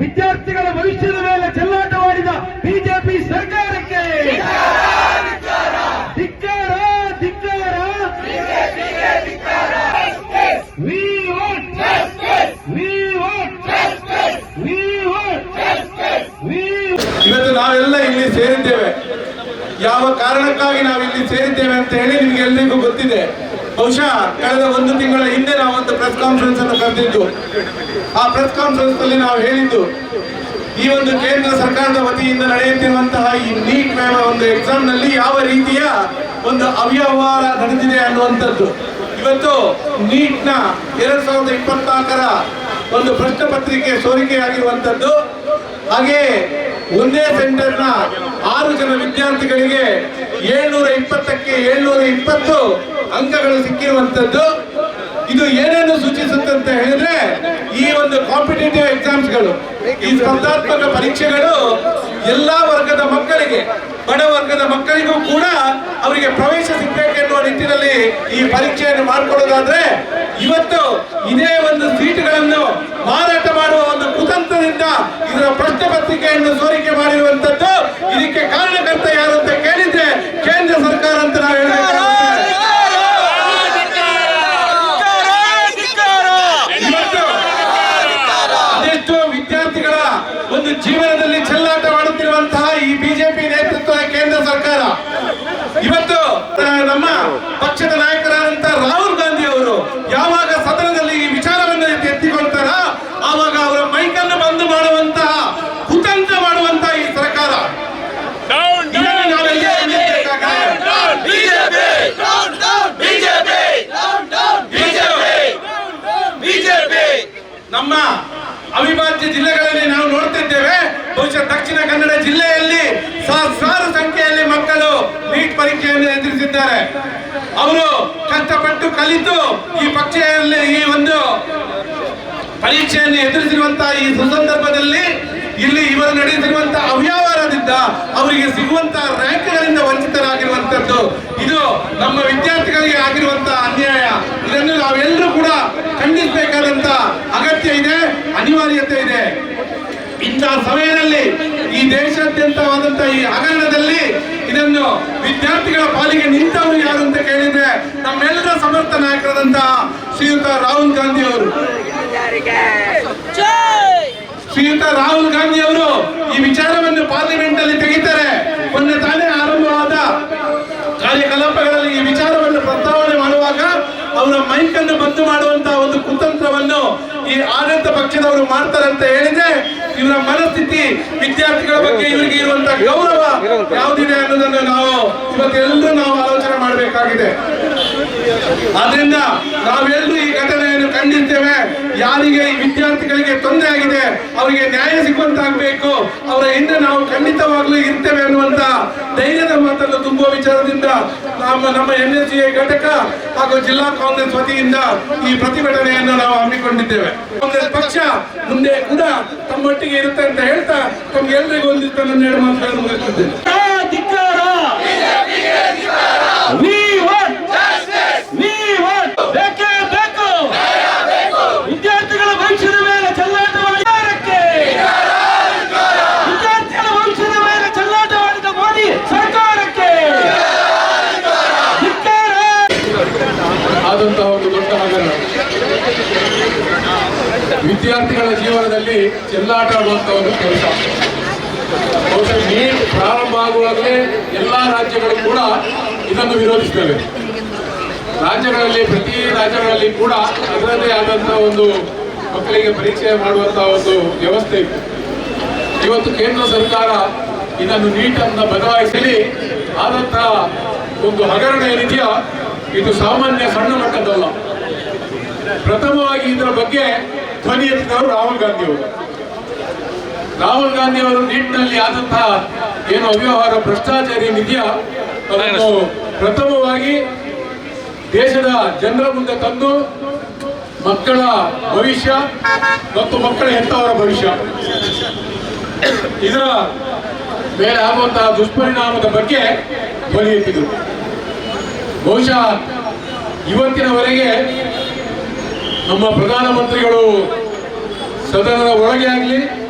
ವಿದ್ಯಾರ್ಥಿಗಳ ಭವಿಷ್ಯದ ಮೇಲೆ ಚೆಲ್ಲಾಟವಾಡಿದ ಬಿಜೆಪಿ ಸರ್ಕಾರಕ್ಕೆ ಧಿಕ್ಕಾರ ಧಿಕ್ಕಾರ. ಇವತ್ತು ನಾವೆಲ್ಲ ಇಲ್ಲಿ ಸೇರಿದ್ದೇವೆ. ಯಾವ ಕಾರಣಕ್ಕಾಗಿ ನಾವಿಲ್ಲಿ ಸೇರಿದ್ದೇವೆ ಅಂತ ಹೇಳಿ ನಿಮ್ಗೆಲ್ಲರಿಗೂ ಗೊತ್ತಿದೆ. ಬಹುಶಃ ಕಳೆದ ಒಂದು ತಿಂಗಳ ಹಿಂದೆ ನಾವೊಂದು ಪ್ರೆಸ್ ಕಾನ್ಫರೆನ್ಸ್ ಅನ್ನು ಕರೆದಿದ್ದು. ಆ ಪ್ರೆಸ್ ಕಾನ್ಫರೆನ್ಸ್ ಅಲ್ಲಿ ನಾವು ಹೇಳಿದ್ದು, ಈ ಒಂದು ಕೇಂದ್ರ ಸರ್ಕಾರದ ವತಿಯಿಂದ ನಡೆಯುತ್ತಿರುವಂತಹ ಈ ನೀಟ್ ಒಂದು ಎಕ್ಸಾಮ್ ನಲ್ಲಿ ಯಾವ ರೀತಿಯ ಒಂದು ಅವ್ಯವಹಾರ ನಡೆದಿದೆ ಅನ್ನುವಂಥದ್ದು. ಇವತ್ತು ನೀಟ್ ನ 2024ರ ಒಂದು ಪ್ರಶ್ನೆ ಪತ್ರಿಕೆ ಸೋರಿಕೆಯಾಗಿರುವಂತದ್ದು. ಹಾಗೆ ಒಂದೇ ಸೆಂಟರ್ ನ 6 ಜನ ವಿದ್ಯಾರ್ಥಿಗಳಿಗೆ 720ಕ್ಕೆ 720 ಅಂಕಗಳು ಸಿಕ್ಕಿರುವಂತದ್ದು. ಇದು ಏನೇನು ಸೂಚಿಸುತ್ತೆ ಅಂತ ಹೇಳಿದ್ರೆ, ಈ ಒಂದು ಕಾಂಪಿಟೇಟಿವ್ ಎಕ್ಸಾಮ್ಸ್ಗಳು, ಈ ಸ್ಪರ್ಧಾತ್ಮಕ ಪರೀಕ್ಷೆಗಳು ಎಲ್ಲಾ ವರ್ಗದ ಮಕ್ಕಳಿಗೆ, ಬಡ ವರ್ಗದ ಮಕ್ಕಳಿಗೂ ಕೂಡ ಅವರಿಗೆ ಪ್ರವೇಶ ಸಿಗಬೇಕೆನ್ನುವ ನಿಟ್ಟಿನಲ್ಲಿ ಈ ಪರೀಕ್ಷೆಯನ್ನು ಮಾಡಿಕೊಳ್ಳೋದಾದ್ರೆ, ಇವತ್ತು ಇದೇ ಒಂದು ಸೀಟುಗಳನ್ನು ಮಾರಾಟ ಮಾಡುವ ಒಂದು ಕುತಂತ್ರದಿಂದ ಇದರ ಪ್ರಶ್ನೆ ಪತ್ರಿಕೆಯನ್ನು ಸೋರಿಕೆ ಮಾಡಿರುವಂತದ್ದು. ಇದಕ್ಕೆ ಕಾರಣಕರ್ತ ಯಾರು ಅಂತ ಕೇಳಿದ್ರೆ ಕೇಂದ್ರ ಸರ್ಕಾರ ಅಂತ ನಾವು ಹೇಳಬೇಕು. ಅದೆಷ್ಟೋ ವಿದ್ಯಾರ್ಥಿಗಳ ಒಂದು ಜೀವನದಲ್ಲಿ ಚೆಲ್ಲಾಟ ಮಾಡುತ್ತಿರುವಂತಹ ಈ ಬಿಜೆಪಿ ನೇತೃತ್ವದ ಕೇಂದ್ರ ಸರ್ಕಾರ ಇವತ್ತು ನಮ್ಮ ಪಕ್ಷದ ನಾಯಕರಾದಂತಹ ರಾಹುಲ್ ಗಾಂಧಿ ಅವರು ಯಾವಾಗ ಸದನದಲ್ಲಿ ಈ ವಿಚಾರವನ್ನು ಎತ್ತಿಕೊಳ್ತಾರ, ಆವಾಗ ಅವರ ಮೈಕನ್ನು ಬಂದ್ ಮಾಡುವಂತಹ ಕುತಂತ್ರ ಮಾಡುವಂತಹ ಈ ಸರ್ಕಾರ. ನಮ್ಮ ಅವಿಭಾಜ್ಯ ಜಿಲ್ಲೆಗಳಲ್ಲಿ ನಾವು ನೋಡ್ತಿದ್ದೇವೆ. ಬಹುಶಃ ದಕ್ಷಿಣ ಕನ್ನಡ ಜಿಲ್ಲೆಯಲ್ಲಿ ಸಾವಿರಾರು ಸಂಖ್ಯೆಯಲ್ಲಿ ಮಕ್ಕಳು ನೀಟ್ ಪರೀಕ್ಷೆಯನ್ನು ಎದುರಿಸಿದ್ದಾರೆ. ಅವರು ಕಷ್ಟಪಟ್ಟು ಕಲಿತು ಈ ಪಕ್ಷದಲ್ಲಿ ಈ ಒಂದು ಪರೀಕ್ಷೆಯನ್ನು ಎದುರಿಸಿರುವಂತಹ ಈ ಸುಸಂದರ್ಭದಲ್ಲಿ ಇಲ್ಲಿ ಇವರು ನಡೆಯುತ್ತಿರುವಂತಹ ಅವ್ಯವಹಾರದಿಂದ ಅವರಿಗೆ ಸಿಗುವಂತಹ ರ್ಯಾಂಕ್ಗಳಿಂದ ವಂಚಿತರಾಗಿರುವಂತದ್ದು. ಇದು ನಮ್ಮ ವಿದ್ಯಾರ್ಥಿಗಳಿಗೆ ಆಗಿರುವಂತಹ ಅನ್ಯಾಯ. ಇದನ್ನು ನಾವೆಲ್ಲರೂ ಕೂಡ ಖಂಡಿಸಬೇಕಾದಂತ ಅಗತ್ಯ ಇದೆ, ಅನಿವಾರ್ಯತೆ ಇದೆ. ಇಂತಹ ಸಮಯದಲ್ಲಿ ಈ ದೇಶಾದ್ಯಂತವಾದಂತಹ ಈ ಹಗರಣದಲ್ಲಿ ಇದನ್ನು ವಿದ್ಯಾರ್ಥಿಗಳ ಪಾಲಿಗೆ ನಿಂತವರು ಯಾರು ಅಂತ ಕೇಳಿದ್ರೆ ನಮ್ಮೆಲ್ಲರ ಸಮರ್ಥ ನಾಯಕರಾದಂತಹ ಶ್ರೀಯುತ ರಾಹುಲ್ ಗಾಂಧಿ ಅವರು. ಶ್ರೀಯುತ ರಾಹುಲ್ ಗಾಂಧಿ ಅವರು ಈ ವಿಚಾರವನ್ನು ಪಾರ್ಲಿಮೆಂಟ್ ಅಲ್ಲಿ ತೆಗಿತಾರೆ. ಮೊನ್ನೆ ತಾನೇ ಆರಂಭವಾದ ಕಾರ್ಯಕಲಾಪಗಳಲ್ಲಿ ಈ ವಿಚಾರವನ್ನು ಪ್ರಸ್ತಾವನೆ ಮಾಡುವಾಗ ಅವರ ಮೈಕನ್ನು ಬಂದ್ ಮಾಡುವಂತಹ ಒಂದು ಕುತಂತ್ರವನ್ನು ಈ ಆಡಳಿತ ಪಕ್ಷದವರು ಮಾಡ್ತಾರೆ ಅಂತ ಹೇಳಿದ್ರೆ, ಇವರ ಮನಸ್ಥಿತಿ, ವಿದ್ಯಾರ್ಥಿಗಳ ಬಗ್ಗೆ ಇವರಿಗೆ ಇರುವಂತಹ ಗೌರವ ಯಾವುದಿದೆ ಅನ್ನೋದನ್ನು ನಾವು ಇವತ್ತೆಲ್ಲರೂ ನಾವು ಆಲೋಚನೆ ಮಾಡಬೇಕಾಗಿದೆ. ಆದ್ರಿಂದ ನಾವೆಲ್ಲರೂ ಈ ಘಟನೆಯನ್ನು ಖಂಡಿಸ್ತೇವೆ. ಯಾರಿಗೆ ಈ ವಿದ್ಯಾರ್ಥಿಗಳಿಗೆ ತೊಂದರೆ ಆಗಿದೆ ಅವರಿಗೆ ನ್ಯಾಯ ಸಿಗುವಂತಾಗಬೇಕು. ಅವರ ಹಿಂದೆ ನಾವು ಖಂಡಿತವಾಗ್ಲೂ ಇರ್ತೇವೆ ಅನ್ನುವಂತ ಧೈರ್ಯದ ಮಾತನ್ನು ತುಂಬುವ ವಿಚಾರದಿಂದ ನಮ್ಮ NSCI ಘಟಕ ಹಾಗೂ ಜಿಲ್ಲಾ ಕಾಂಗ್ರೆಸ್ ವತಿಯಿಂದ ಈ ಪ್ರತಿಭಟನೆಯನ್ನು ನಾವು ಹಮ್ಮಿಕೊಂಡಿದ್ದೇವೆ. ಕಾಂಗ್ರೆಸ್ ಪಕ್ಷ ಮುಂದೆ ಕೂಡ ತಮ್ಮೊಟ್ಟಿಗೆ ಇರುತ್ತೆ ಅಂತ ಹೇಳ್ತಾ ತಮ್ಗೆಲ್ಲರಿಗೂ ಒಂದಿಷ್ಟು ನನ್ನ 2 ಮಾತುಗಳನ್ನು ಮುಗಿಸುತ್ತೇನೆ. ವಿದ್ಯಾರ್ಥಿಗಳ ಭವಿಷ್ಯದ ಮೇಲೆ ಚೆಲ್ಲಾಟವಾಡಿದಕ್ಕೆ, ವಿದ್ಯಾರ್ಥಿಗಳ ಭವಿಷ್ಯದ ಮೇಲೆ ಚೆಲ್ಲಾಟವಾಡಿದ ಮೋದಿ ಸರ್ಕಾರಕ್ಕೆ ಆದಂತಹ ಒಂದು ದೊಡ್ಡ ಹಗರಣ ವಿದ್ಯಾರ್ಥಿಗಳ ಜೀವನದಲ್ಲಿ ಚೆಲ್ಲಾಟ ಆಡುವಂತ ಒಂದು ಕೆಲಸ. ಬಹುಶಃ ನೀಟ್ ಪ್ರಾರಂಭ ಆಗುವಾಗಲೇ ಎಲ್ಲಾ ರಾಜ್ಯಗಳು ಕೂಡ ಇದನ್ನು ವಿರೋಧಿಸ್ತವೆ. ರಾಜ್ಯಗಳಲ್ಲಿ, ಪ್ರತಿ ರಾಜ್ಯಗಳಲ್ಲಿ ಕೂಡ ಅದರದ್ದೇ ಆದಂತಹ ಒಂದು ಮಕ್ಕಳಿಗೆ ಪರೀಕ್ಷೆ ಮಾಡುವಂತಹ ಒಂದು ವ್ಯವಸ್ಥೆ ಇತ್ತು. ಇವತ್ತು ಕೇಂದ್ರ ಸರ್ಕಾರ ಇದನ್ನು ನೀಟನ್ನು ಬದಲಾಯಿಸಲಿ ಆದಂತಹ ಒಂದು ಹಗರಣ ಏನಿದೆಯೋ ಇದು ಸಾಮಾನ್ಯ ಸಣ್ಣ ಮಟ್ಟದಲ್ಲ. ಪ್ರಥಮವಾಗಿ ಇದರ ಬಗ್ಗೆ ಧ್ವನಿ ಎತ್ತಿದವರು ರಾಹುಲ್ ಗಾಂಧಿ ಅವರು. ರಾಹುಲ್ ಗಾಂಧಿ ಅವರು ನೀಟ್ನಲ್ಲಿ ಆದಂತಹ ಏನು ಅವ್ಯವಹಾರ, ಭ್ರಷ್ಟಾಚಾರ ಏನಿದೆಯಾ ಅದನ್ನು ಪ್ರಥಮವಾಗಿ ದೇಶದ ಜನರ ಮುಂದೆ ತಂದು ಮಕ್ಕಳ ಭವಿಷ್ಯ ಮತ್ತು ಮಕ್ಕಳ ಹೆತ್ತವರ ಭವಿಷ್ಯ ಇದರ ಮೇಲೆ ಆಗುವಂತಹ ದುಷ್ಪರಿಣಾಮದ ಬಗ್ಗೆ ಧ್ವನಿ ಎತ್ತಿದರು. ಬಹುಶಃ ಇವತ್ತಿನವರೆಗೆ ನಮ್ಮ ಪ್ರಧಾನಮಂತ್ರಿಗಳು ಸದನದ ಒಳಗೆ ಆಗಲಿ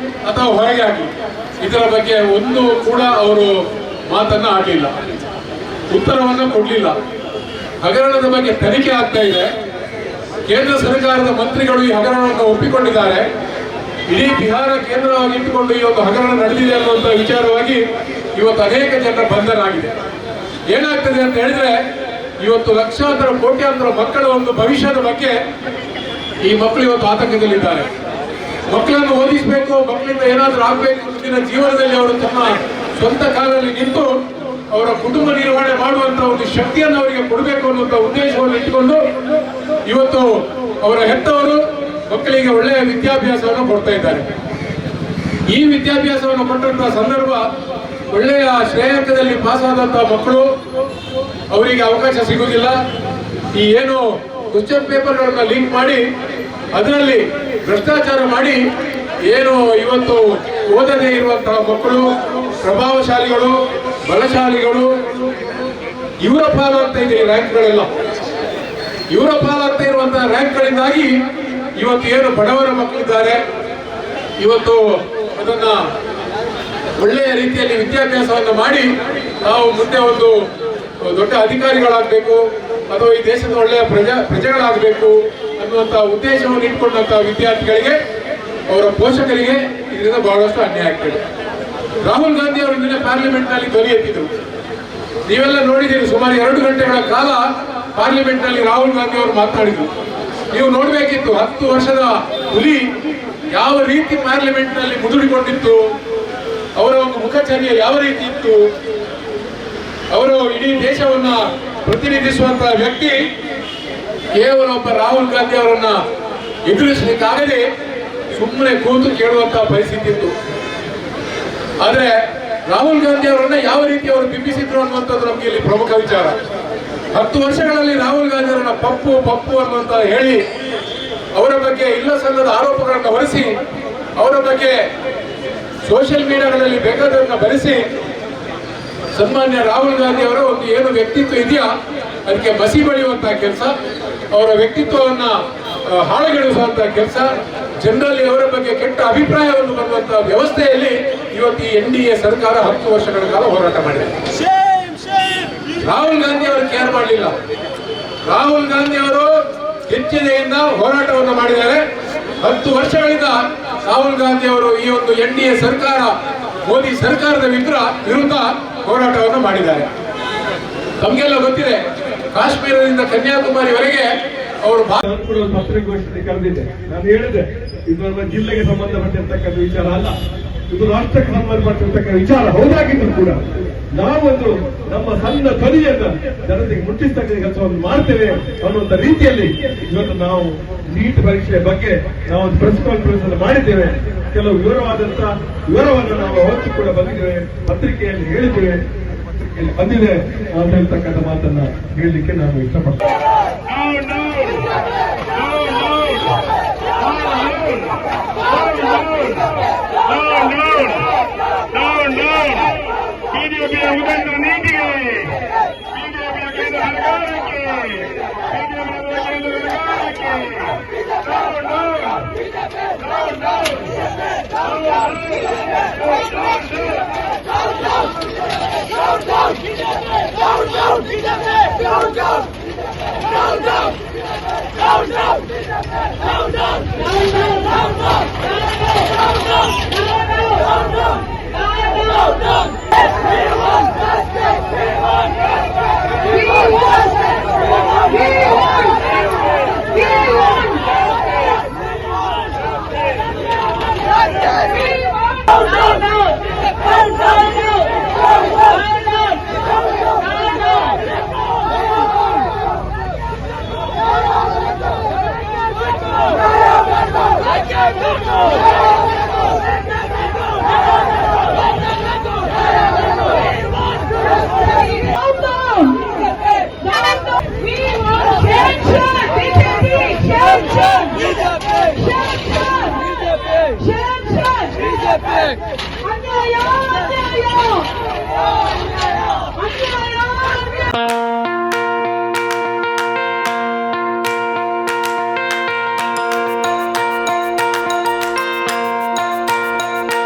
ಅಥವಾ ಹೊರಗೆ ಆಗಲಿ ಇದರ ಬಗ್ಗೆ ಒಂದು ಕೂಡ ಅವರು ಮಾತನ್ನ ಆಡಲಿಲ್ಲ, ಉತ್ತರವನ್ನು ಕೊಡಲಿಲ್ಲ. ಹಗರಣದ ಬಗ್ಗೆ ತನಿಖೆ ಆಗ್ತಾ ಇದೆ. ಕೇಂದ್ರ ಸರ್ಕಾರದ ಮಂತ್ರಿಗಳು ಈ ಹಗರಣವನ್ನು ಒಪ್ಪಿಕೊಂಡಿದ್ದಾರೆ. ಇಡೀ ಬಿಹಾರ ಕೇಂದ್ರವಾಗಿ ಇಟ್ಟುಕೊಂಡು ಈ ಒಂದು ಹಗರಣ ನಡೆದಿದೆ ಅನ್ನುವಂಥ ವಿಚಾರವಾಗಿ ಇವತ್ತು ಅನೇಕ ಜನರ ಬಂಧನ ಆಗಿದೆ. ಏನಾಗ್ತದೆ ಅಂತ ಹೇಳಿದ್ರೆ ಇವತ್ತು ಲಕ್ಷಾಂತರ ಕೋಟ್ಯಾಂತರ ಮಕ್ಕಳ ಒಂದು ಭವಿಷ್ಯದ ಬಗ್ಗೆ ಈ ಮಕ್ಕಳು ಇವತ್ತು ಆತಂಕದಲ್ಲಿದ್ದಾರೆ. ಮಕ್ಕಳನ್ನು ಓದಿಸಬೇಕು, ಮಕ್ಕಳಿಂದ ಏನಾದರೂ ಆಗಬೇಕು, ಮುಂದಿನ ಜೀವನದಲ್ಲಿ ಅವರು ತಮ್ಮ ಸ್ವಂತ ಕಾಲದಲ್ಲಿ ನಿಂತು ಅವರ ಕುಟುಂಬ ನಿರ್ವಹಣೆ ಮಾಡುವಂತ ಒಂದು ಶಕ್ತಿಯನ್ನು ಅವರಿಗೆ ಕೊಡಬೇಕು ಅನ್ನುವಂಥ ಉದ್ದೇಶವನ್ನು ಇಟ್ಟುಕೊಂಡು ಇವತ್ತು ಅವರ ಹೆತ್ತವರು ಮಕ್ಕಳಿಗೆ ಒಳ್ಳೆಯ ವಿದ್ಯಾಭ್ಯಾಸವನ್ನು ಕೊಡ್ತಾ ಇದ್ದಾರೆ. ಈ ವಿದ್ಯಾಭ್ಯಾಸವನ್ನು ಕೊಟ್ಟಂತಹ ಸಂದರ್ಭ ಒಳ್ಳೆಯ ಶ್ರೇಯಾಂಕದಲ್ಲಿ ಪಾಸ್ ಆದಂತಹ ಮಕ್ಕಳು ಅವರಿಗೆ ಅವಕಾಶ ಸಿಗುವುದಿಲ್ಲ. ಈ ಏನು ಕ್ವಶನ್ ಪೇಪರ್ಗಳನ್ನ ಲೀಕ್ ಮಾಡಿ ಅದರಲ್ಲಿ ಭ್ರಷ್ಟಾಚಾರ ಮಾಡಿ ಏನು ಇವತ್ತು ಓದದೇ ಇರುವಂತಹ ಮಕ್ಕಳು, ಪ್ರಭಾವಶಾಲಿಗಳು, ಬಲಶಾಲಿಗಳು ಇವರ ಪಾಲಾಗ್ತಾ ಇದೆ. ಈ ರ್ಯಾಂಕ್ಗಳೆಲ್ಲ ಇವರ ಪಾಲಾಗ್ತಾ ಇರುವಂತಹ ರ್ಯಾಂಕ್ಗಳಿಂದಾಗಿ ಇವತ್ತು ಏನು ಬಡವರ ಮಕ್ಕಳಿದ್ದಾರೆ ಇವತ್ತು ಅದನ್ನ ಒಳ್ಳೆಯ ರೀತಿಯಲ್ಲಿ ವಿದ್ಯಾಭ್ಯಾಸವನ್ನು ಮಾಡಿ ನಾವು ಮುಂದೆ ಒಂದು ದೊಡ್ಡ ಅಧಿಕಾರಿಗಳಾಗಬೇಕು ಅಥವಾ ಈ ದೇಶದ ಒಳ್ಳೆಯ ಪ್ರಜೆಗಳಾಗಬೇಕು ಅನ್ನುವಂಥ ಉದ್ದೇಶವನ್ನು ಇಟ್ಕೊಂಡಂತಹ ವಿದ್ಯಾರ್ಥಿಗಳಿಗೆ, ಅವರ ಪೋಷಕರಿಗೆ ಇದರಿಂದ ಬಹಳಷ್ಟು ಅನ್ಯಾಯ ಆಗ್ತದೆ. ರಾಹುಲ್ ಗಾಂಧಿ ಅವರು ನಿನ್ನೆ ಪಾರ್ಲಿಮೆಂಟ್ ನಲ್ಲಿ ಧ್ವನಿ ಎತ್ತಿದ್ರು. ನೀವೆಲ್ಲ ನೋಡಿದ್ದೀರಿ, ಸುಮಾರು 2 ಗಂಟೆಗಳ ಕಾಲ ಪಾರ್ಲಿಮೆಂಟ್ ನಲ್ಲಿ ರಾಹುಲ್ ಗಾಂಧಿ ಅವರು ಮಾತನಾಡಿದ್ರು. ನೀವು ನೋಡ್ಬೇಕಿತ್ತು 10 ವರ್ಷದ ಹುಲಿ ಯಾವ ರೀತಿ ಪಾರ್ಲಿಮೆಂಟ್ ನಲ್ಲಿ ಮುದುಡಿಕೊಂಡಿತ್ತು, ಅವರ ಒಂದು ಮುಖಚರ್ಯ ಯಾವ ರೀತಿ ಇತ್ತು. ಅವರು ಇಡೀ ದೇಶವನ್ನ ಪ್ರತಿನಿಧಿಸುವಂತಹ ವ್ಯಕ್ತಿ ಕೇವಲ ಒಬ್ಬ ರಾಹುಲ್ ಗಾಂಧಿ ಅವರನ್ನ ಎದುರಿಸಲಿಕ್ಕಾಗದೆ ಸುಮ್ಮನೆ ಕೂತು ಕೇಳುವಂತಹ ಪರಿಸ್ಥಿತಿ ಇತ್ತು. ಆದ್ರೆ ರಾಹುಲ್ ಗಾಂಧಿ ಅವರನ್ನ ಯಾವ ರೀತಿ ಅವರು ಬಿಂಬಿಸಿದ್ರು ಅನ್ನುವಂಥದ್ದು ನಮ್ಗೆ ಇಲ್ಲಿ ಪ್ರಮುಖ ವಿಚಾರ. 10 ವರ್ಷಗಳಲ್ಲಿ ರಾಹುಲ್ ಗಾಂಧಿ ಅವರನ್ನ ಪಪ್ಪು ಅನ್ನುವಂತ ಹೇಳಿ ಅವರ ಬಗ್ಗೆ ಇಲ್ಲ ಸಲ್ಲದ ಆರೋಪಗಳನ್ನು ಹೊರಿಸಿ ಅವರ ಬಗ್ಗೆ ಸೋಷಿಯಲ್ ಮೀಡಿಯಾಗಳಲ್ಲಿ ಬೇಕಾದನ್ನ ಬರೆಸಿ ಸನ್ಮಾನ್ಯ ರಾಹುಲ್ ಗಾಂಧಿ ಅವರ ಒಂದು ಏನು ವ್ಯಕ್ತಿತ್ವ ಇದೆಯಾ ಅದಕ್ಕೆ ಮಸಿ ಬಳಿಯುವಂತಹ ಕೆಲಸ, ಅವರ ವ್ಯಕ್ತಿತ್ವವನ್ನ ಹಾಳುಗೆಡಿಸುವಂತಹ ಕೆಲಸ, ಜನರಲ್ಲಿ ಅವರ ಬಗ್ಗೆ ಕೆಟ್ಟ ಅಭಿಪ್ರಾಯವನ್ನು ಬರುವಂತಹ ವ್ಯವಸ್ಥೆಯಲ್ಲಿ ಇವತ್ತು ಈ NDA ಸರ್ಕಾರ 10 ವರ್ಷಗಳ ಕಾಲ ಹೋರಾಟ ಮಾಡಿದೆ. ರಾಹುಲ್ ಗಾಂಧಿ ಅವರು ಕೇರ್ ಮಾಡಲಿಲ್ಲ. ರಾಹುಲ್ ಗಾಂಧಿ ಅವರು ಕೆಚ್ಚೆದೆಯಿಂದ ಹೋರಾಟವನ್ನು ಮಾಡಿದ್ದಾರೆ. 10 ವರ್ಷಗಳಿಂದ ರಾಹುಲ್ ಗಾಂಧಿ ಅವರು ಈ ಒಂದು NDA ಸರ್ಕಾರ, ಮೋದಿ ಸರ್ಕಾರದ ವಿರುದ್ಧ ಹೋರಾಟವನ್ನು ಮಾಡಿದ್ದಾರೆ. ತಮಗೆಲ್ಲ ಗೊತ್ತಿದೆ, ಕಾಶ್ಮೀರದಿಂದ ಕನ್ಯಾಕುಮಾರಿವರೆಗೆ ಅವರು ಪತ್ರಿಕಾಗೋಷ್ಠಿ ಕರೆದಿದ್ದೆ. ನಾನು ಹೇಳಿದೆ, ಇದು ನಮ್ಮ ಜಿಲ್ಲೆಗೆ ಸಂಬಂಧಪಟ್ಟಿರ್ತಕ್ಕಂಥ ವಿಚಾರ ಅಲ್ಲ, ಇದು ರಾಷ್ಟ್ರಕ್ಕೆ ಸಂಬಂಧಪಟ್ಟಿರ್ತಕ್ಕಂಥ ವಿಚಾರ. ಹೌದಾಗಿದ್ರು ಕೂಡ ನಾವೊಂದು ನಮ್ಮ ಸಣ್ಣ ಧ್ವನಿಯನ್ನ ಜನತೆಗೆ ಮುಟ್ಟಿಸ್ತಕ್ಕಂಥ ಕೆಲಸವನ್ನು ಮಾಡ್ತೇವೆ ಅನ್ನುವಂಥ ರೀತಿಯಲ್ಲಿ ಇವತ್ತು ನಾವು ನೀಟ್ ಪರೀಕ್ಷೆಯ ಬಗ್ಗೆ ನಾವು ಒಂದು ಪ್ರೆಸ್ ಕಾನ್ಫರೆನ್ಸ್ ಅನ್ನು ಮಾಡಿದ್ದೇವೆ. ಕೆಲವು ವಿವರವನ್ನು ನಾವು ಅವತ್ತು ಕೂಡ ಬಂದಿದ್ದೇವೆ, ಪತ್ರಿಕೆಯಲ್ಲಿ ಹೇಳಿದ್ದೇವೆ, ಬಂದಿದೆ ಅಂತ ಹೇಳ್ತಕ್ಕಂಥ ಮಾತನ್ನ ಹೇಳಲಿಕ್ಕೆ ನಾನು ಇಷ್ಟಪಡ್ತೇನೆ. ಬಿಜೆಪಿಯ ಉದಂಡ ನೀತಿಗೆ, ಬಿಜೆಪಿಯ ಕೇಂದ್ರ ಸರ್ಕಾರಕ್ಕೆ, ಬಿಜೆಪಿಯ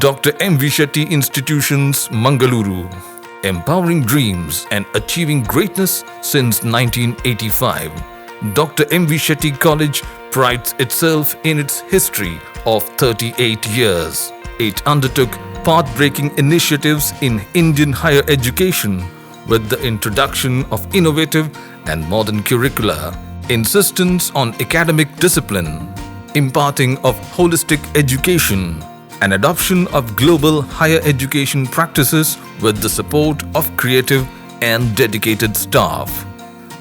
Dr. M. V. Shetty Institutions, Mangaluru. Empowering dreams and achieving greatness since 1985. Dr. M. V. Shetty College prides itself in its history of 38 years. It undertook path-breaking initiatives in Indian higher education with the introduction of innovative and modern curricula, insistence on academic discipline, imparting of holistic education, and adoption of global higher education practices with the support of creative and dedicated staff.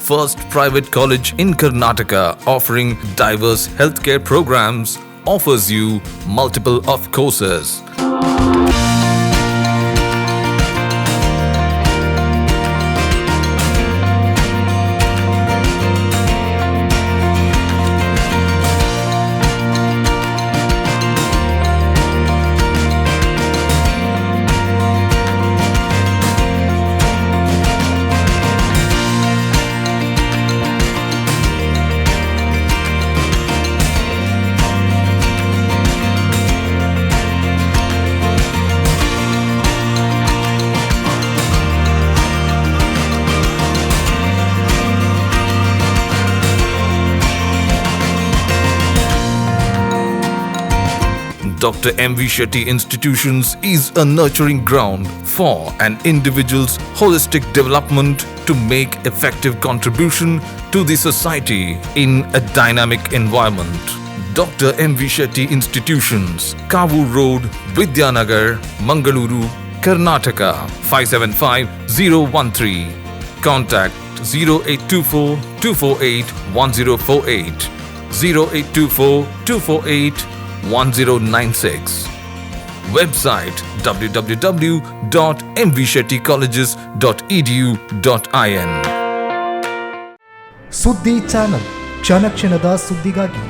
First private college in Karnataka offering diverse healthcare programs, offers you multiple of courses. Dr. M. V. Shetty Institutions is a nurturing ground for an individual's holistic development to make effective contribution to the society in a dynamic environment. Dr. M. V. Shetty Institutions, Kavur Road, Vidyanagar, Mangaluru, Karnataka 575013. Contact 0824 248 1048, 0824 248 1096. Website www.mvshettycolleges.edu.in. ಸುದ್ದಿ channel ಕ್ಷಣ ಕ್ಷಣದ ಸುದ್ದಿಗಾಗಿ